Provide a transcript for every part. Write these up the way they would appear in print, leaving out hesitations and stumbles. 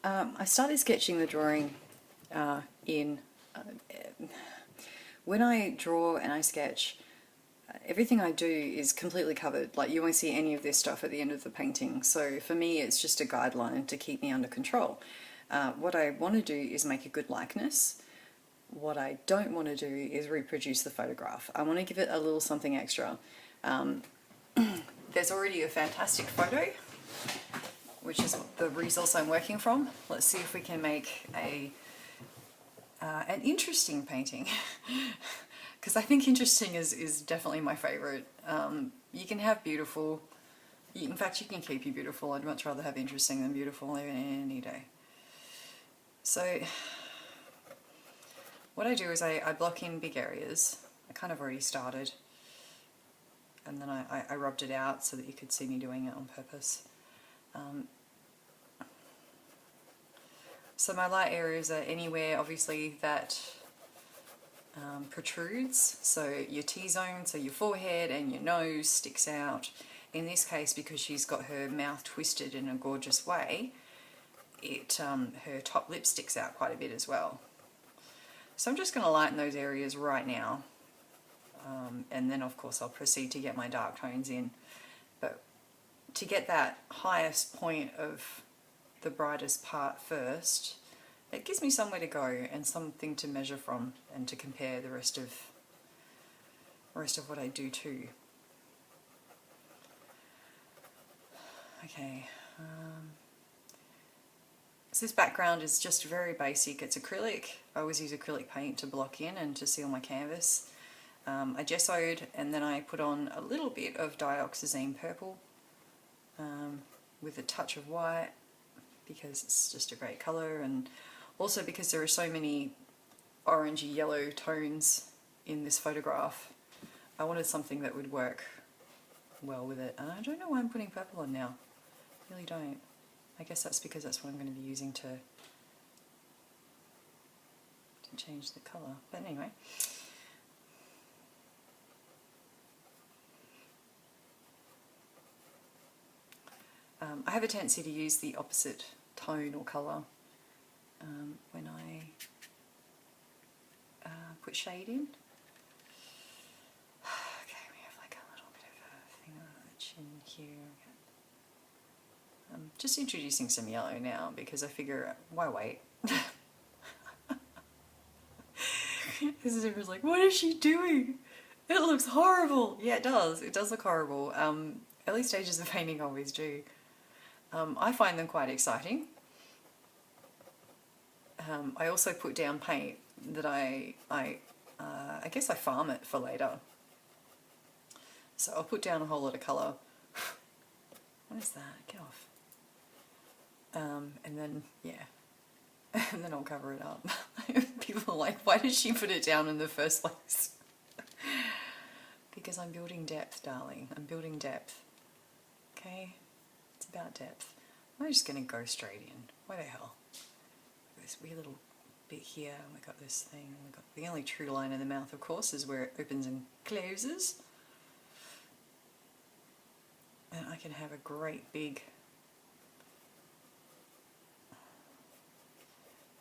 I started sketching the drawing in when I draw and I sketch, everything I do is completely covered. Like, you won't see any of this stuff at the end of the painting. So for me, it's just a guideline to keep me under control. What I want to do is make a good likeness. What I don't want to do is reproduce the photograph. I want to give it a little something extra. There's already a fantastic photo, which is the resource I'm working from. Let's see if we can make an interesting painting, because I think interesting is definitely my favourite. You can have beautiful, in fact you can keep you beautiful. I'd much rather have interesting than beautiful any day. So what I do is I block in big areas. I kind of already started, and then I rubbed it out so that you could see me doing it on purpose. So my light areas are anywhere, obviously, that protrudes. So your T-zone, so your forehead and your nose sticks out. In this case, because she's got her mouth twisted in a gorgeous way, her top lip sticks out quite a bit as well. So I'm just going to lighten those areas right now. And then of course I'll proceed to get my dark tones in. But to get that highest point of the brightest part first, it gives me somewhere to go and something to measure from and to compare the rest of what I do to. Okay, so this background is just very basic. It's acrylic. I always use acrylic paint to block in and to seal my canvas. I gessoed and then I put on a little bit of dioxazine purple with a touch of white, because it's just a great colour, and also because there are so many orangey yellow tones in this photograph. I wanted something that would work well with it, and I don't know why I'm putting purple on now. I really don't. I guess that's because that's what I'm going to be using to change the colour. But anyway. I have a tendency to use the opposite tone or colour when I put shade in. Okay, we have like a little bit of a thing on the chin here. I'm just introducing some yellow now because I figure, why wait? This is everyone's like, what is she doing? It looks horrible. Yeah, it does. It does look horrible. Early stages of painting always do. I find them quite exciting. I also put down paint that I guess I farm it for later. So I'll put down a whole lot of colour. What is that? Get off. And then, yeah. And then I'll cover it up. People are like, why did she put it down in the first place? Because I'm building depth, darling. I'm building depth. Okay? It's about depth. I'm just going to go straight in. Why the hell? This weird little bit here, and we've got this thing, and we've got the only true line in the mouth, of course, is where it opens and closes. And I can have a great big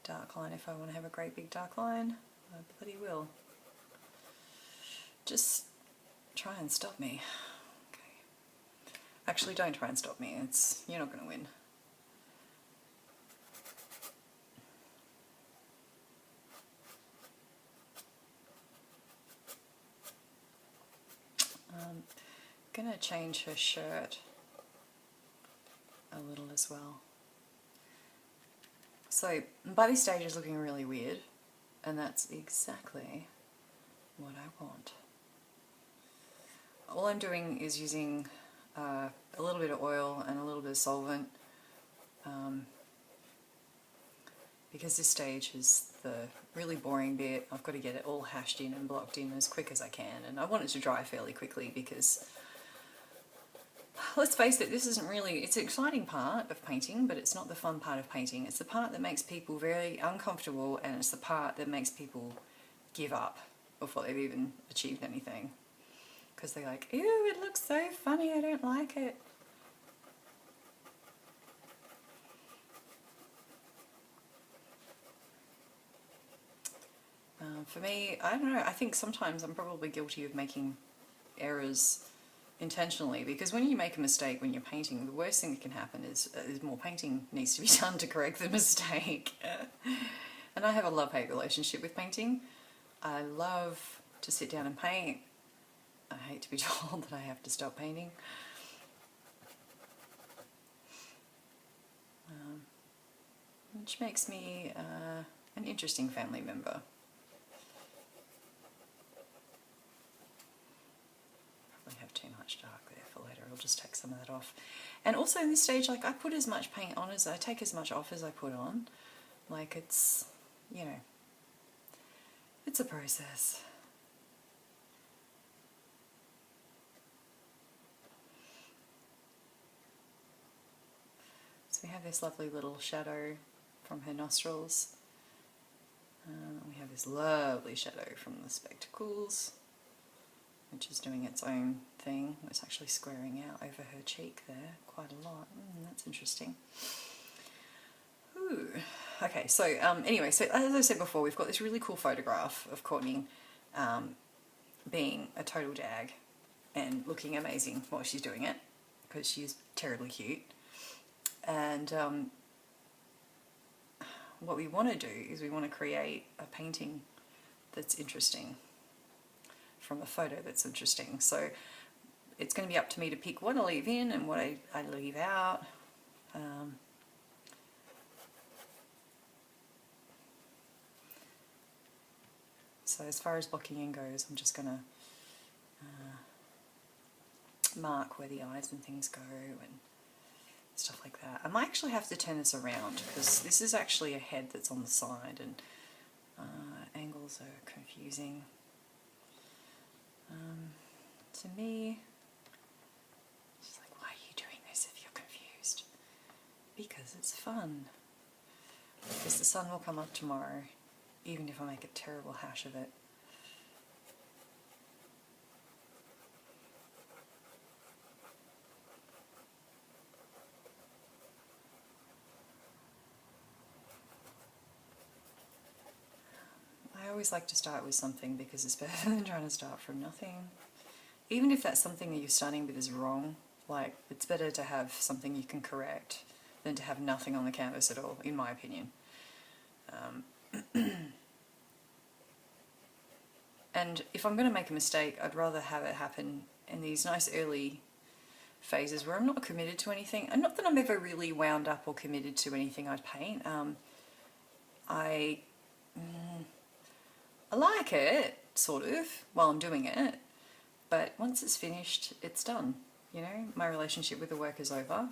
dark line if I want to have a great big dark line. I bloody will. Just try and stop me. Okay. Actually, don't try and stop me. You're not going to win. I'm going to change her shirt a little as well. So by this stage it's looking really weird, and that's exactly what I want. All I'm doing is using a little bit of oil and a little bit of solvent, because this stage is the really boring bit. I've got to get it all hashed in and blocked in as quick as I can, and I want it to dry fairly quickly because, let's face it, this isn't really, it's an exciting part of painting, but it's not the fun part of painting. It's the part that makes people very uncomfortable, and it's the part that makes people give up before they've even achieved anything. Because they're like, ew, it looks so funny, I don't like it. For me, I don't know, I think sometimes I'm probably guilty of making errors intentionally, because when you make a mistake when you're painting, the worst thing that can happen is more painting needs to be done to correct the mistake. And I have a love-hate relationship with painting. I love to sit down and paint. I hate to be told that I have to stop painting. Which makes me an interesting family member. Probably have too much dark there for later. I'll just take some of that off. And also in this stage, like, I put as much paint on as I take as much off as I put on. Like, it's, you know, it's a process. So we have this lovely little shadow from her nostrils. We have this lovely shadow from the spectacles, which is doing its own thing. It's actually squaring out over her cheek there quite a lot. That's interesting. Ooh. Okay, so anyway, so as I said before, we've got this really cool photograph of Courtney being a total jag and looking amazing while she's doing it, because she's terribly cute. And what we want to do is we want to create a painting that's interesting from a photo that's interesting. So it's going to be up to me to pick what I leave in and what I leave out. So as far as blocking in goes, I'm just going to mark where the eyes and things go and stuff like that. I might actually have to turn this around, because this is actually a head that's on the side, and angles are confusing. To me, it's like, why are you doing this if you're confused? Because it's fun. Because the sun will come up tomorrow, even if I make a terrible hash of it. I always like to start with something, because it's better than trying to start from nothing. Even if that's something that you're starting with is wrong, like, it's better to have something you can correct than to have nothing on the canvas at all, in my opinion. And if I'm going to make a mistake, I'd rather have it happen in these nice early phases where I'm not committed to anything. And not that I'm ever really wound up or committed to anything I paint. I like it, sort of, while I'm doing it, but once it's finished, it's done. You know, my relationship with the work is over.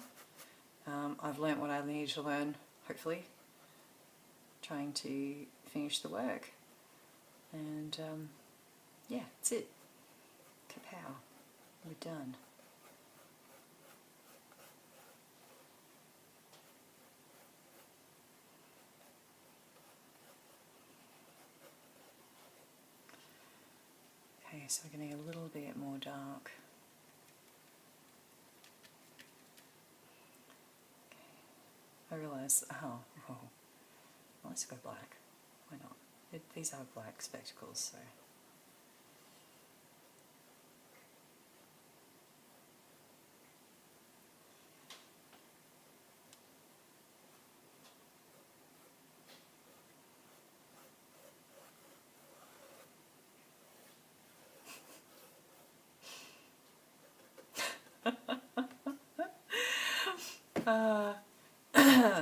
I've learnt what I need to learn, hopefully, trying to finish the work. And yeah, that's it. Kapow. We're done. Okay, so we're going to get a little bit more dark. Okay. I realise, well, let's go black. Why not? These are black spectacles, so.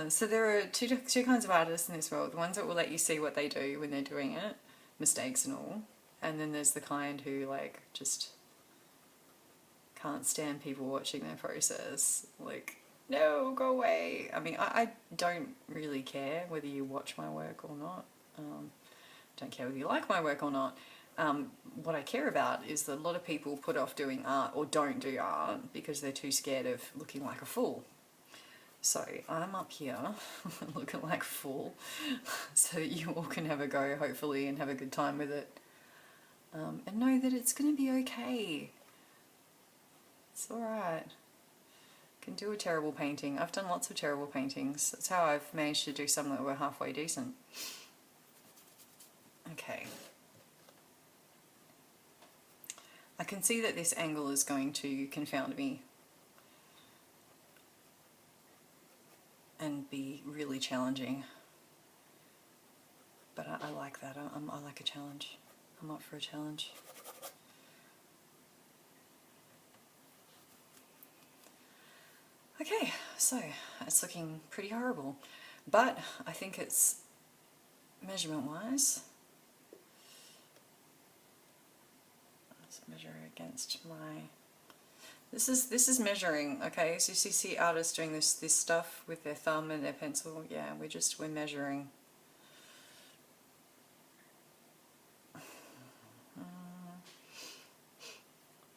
So there are two kinds of artists in this world. The ones that will let you see what they do when they're doing it, mistakes and all. And then there's the kind who, like, just can't stand people watching their process. Like, no, go away. I mean, I don't really care whether you watch my work or not. Don't care whether you like my work or not. What I care about is that a lot of people put off doing art or don't do art because they're too scared of looking like a fool. So I'm up here looking like a fool so that you all can have a go, hopefully, and have a good time with it. And know that it's going to be okay. It's alright. Can do a terrible painting. I've done lots of terrible paintings. That's how I've managed to do some that were halfway decent. Okay, I can see that this angle is going to confound me and be really challenging, but I like that. I like a challenge. I'm up for a challenge. Okay, so it's looking pretty horrible, but I think it's measurement wise. Let's measure against my. This is measuring. Okay, so you see artists doing this stuff with their thumb and their pencil. Yeah, we're measuring.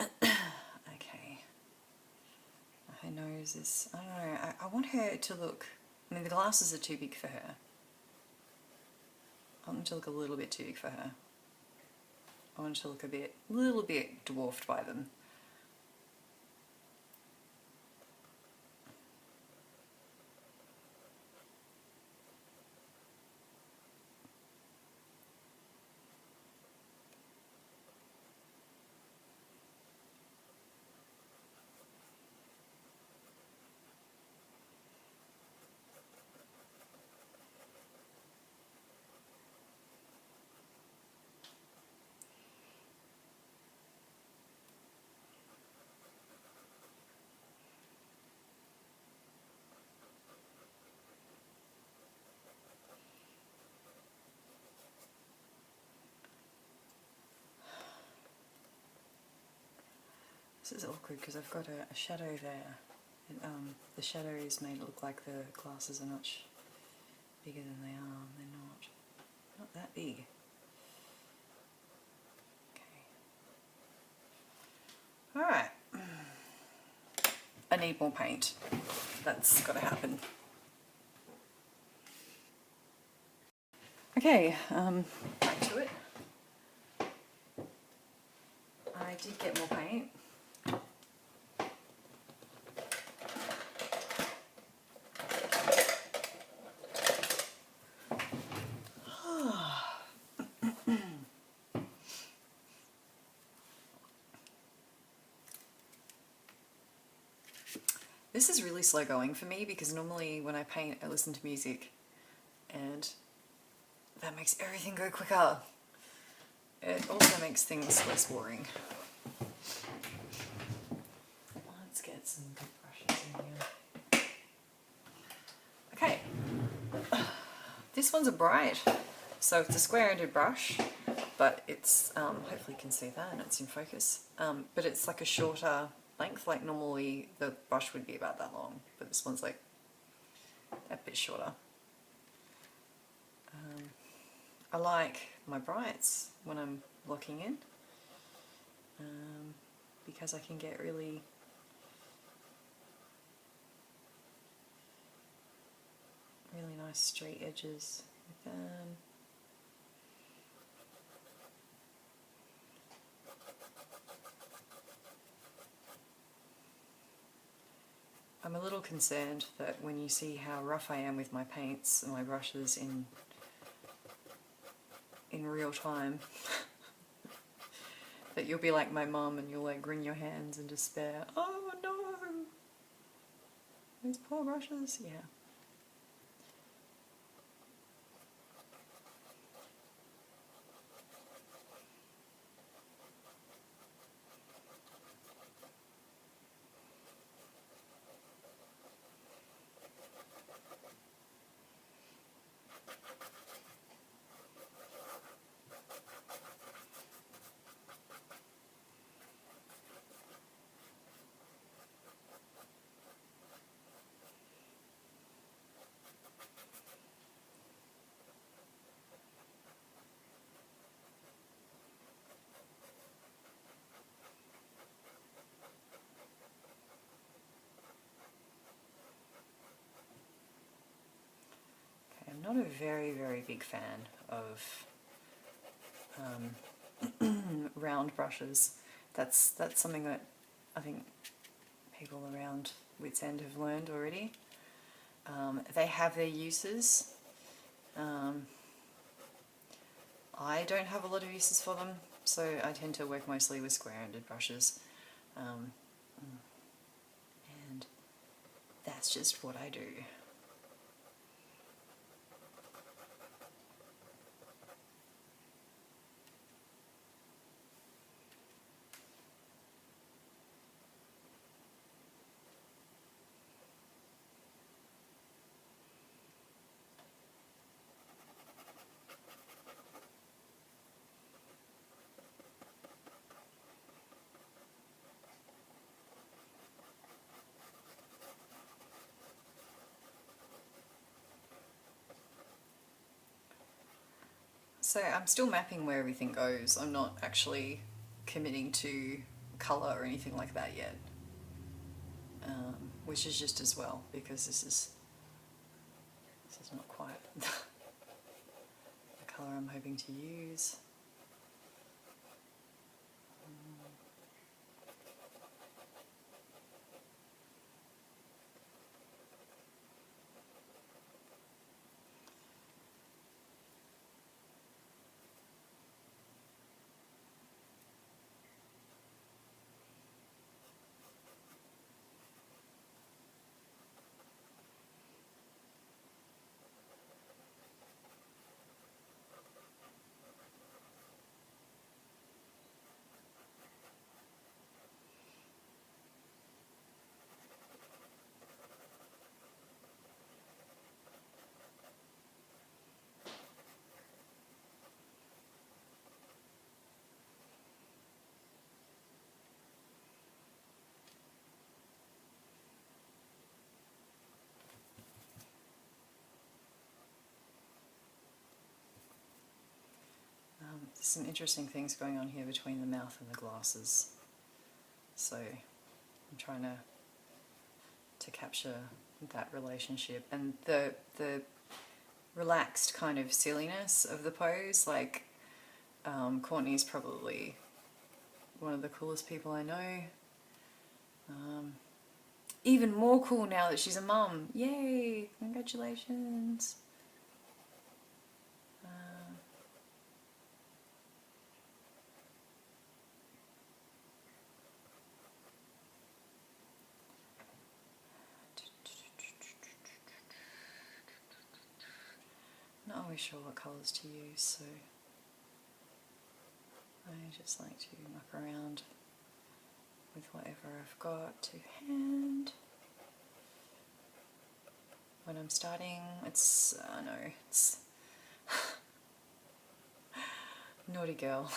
Okay. Her nose is. I don't know. I want her to look. I mean, the glasses are too big for her. I want them to look a little bit too big for her. I want her to look a little bit dwarfed by them. This is awkward because I've got a shadow there. And, the shadow is made it look like the glasses are much bigger than they are. They're not that big. Okay. Alright. I need more paint. That's got to happen. Okay, back to it. I did get more paint. This is really slow going for me because normally when I paint I listen to music and that makes everything go quicker. It also makes things less boring. Let's get some good brushes in here. Okay, this one's a bright, so it's a square-ended brush, but it's, hopefully you can see that and it's in focus, but it's like a shorter length. Like normally the brush would be about that long, but this one's like a bit shorter. I like my brights when I'm locking in, because I can get really nice straight edges with them. I'm a little concerned that when you see how rough I am with my paints and my brushes in real time, that you'll be like my mum and you'll like wring your hands in despair. Oh no! These poor brushes, yeah. I'm not a very big fan of round brushes. That's something that I think people around Wits End have learned already. They have their uses. I don't have a lot of uses for them, So I tend to work mostly with square-ended brushes, and that's just what I do. So I'm still mapping where everything goes. I'm not actually committing to colour or anything like that yet, which is just as well, because this is not quite the colour I'm hoping to use. There's some interesting things going on here between the mouth and the glasses, so I'm trying to capture that relationship and the relaxed kind of silliness of the pose. Like, Courtney is probably one of the coolest people I know. Even more cool now that she's a mum. Yay! Congratulations! Not always sure what colours to use, so I just like to muck around with whatever I've got to hand. When I'm starting, it's, no, it's naughty girl.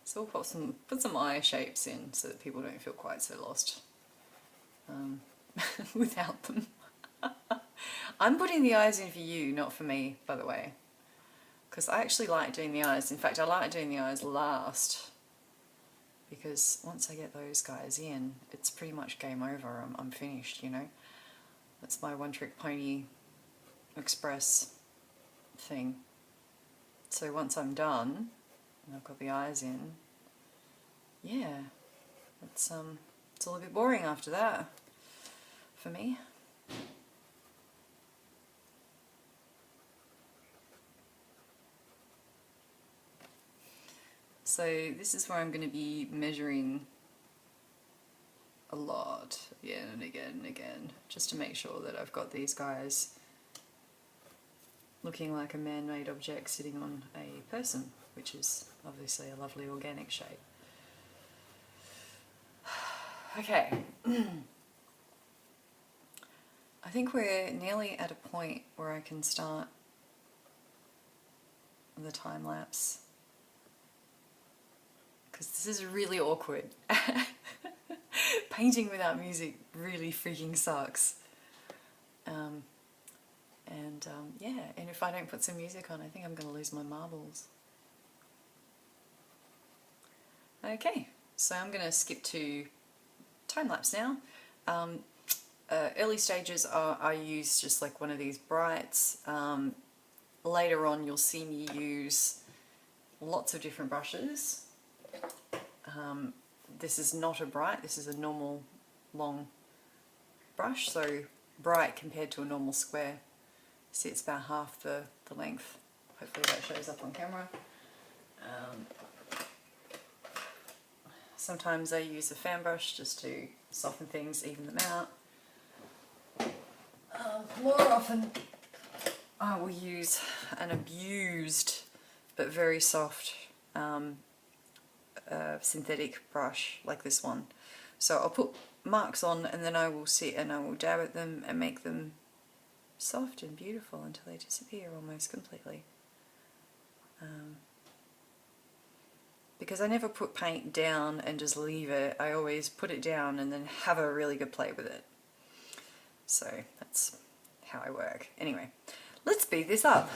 So we'll put some eye shapes in so that people don't feel quite so lost without them. I'm putting the eyes in for you, not for me, by the way, because I actually like doing the eyes. In fact, I like doing the eyes last, because once I get those guys in, it's pretty much game over. I'm finished, you know. That's my one-trick pony express thing. So once I'm done and I've got the eyes in, yeah, it's all a bit boring after that for me. So this is where I'm going to be measuring a lot, again and again and again, just to make sure that I've got these guys looking like a man-made object sitting on a person, which is obviously a lovely organic shape. Okay, I think we're nearly at a point where I can start the time lapse, because this is really awkward. Painting without music really freaking sucks. Yeah, and if I don't put some music on, I think I'm going to lose my marbles. Okay, so I'm going to skip to time-lapse now. Early stages I use just like one of these brights. Later on you'll see me use lots of different brushes. This is not a bright, this is a normal long brush, so bright compared to a normal square See, it's about half the length. Hopefully that shows up on camera. Sometimes I use a fan brush just to soften things, even them out. More often I will use an abused but very soft synthetic brush like this one. So I'll put marks on and then I will sit and I will dab at them and make them soft and beautiful until they disappear almost completely. Because I never put paint down and just leave it, I always put it down and then have a really good play with it. So that's how I work. Anyway, let's speed this up.